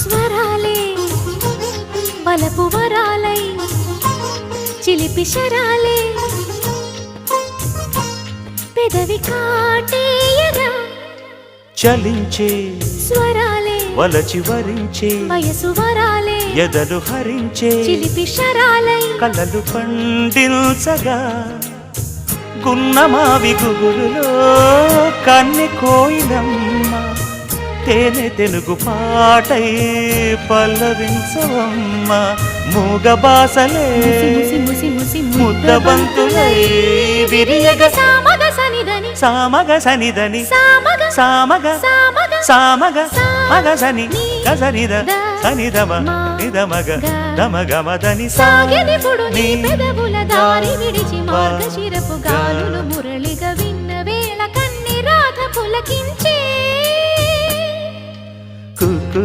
స్వరాలే వలపు వరాలై చిలిపి శరాలే పెదవి కాటేయరా చలించే స్వరాలే వలచి వరించే వయసు వరాలే ఎదలు హరించే చిలిపి శరాలై కలలు పండించగా గున్నమావి గుగురులో కన్నె కోయిలమ్మ తేనె తెనుగు పాటై పల్లవించవమ్మ మూగ బాసలే ముసి ముసి ముసి ముద్దబంతులై విరియగ సామగ సనిదని సామగ సనిదని సామగ సామగ సామగ సామగ మగ సని గసనిద సనిదమ నిదమగ దమగమదని సాగెనిపుడు నీ పెదవుల దారి విడిచి మార్గశిరపు గాలులు మురళిగా విన్న వేళ కన్ని రాధ పులకించే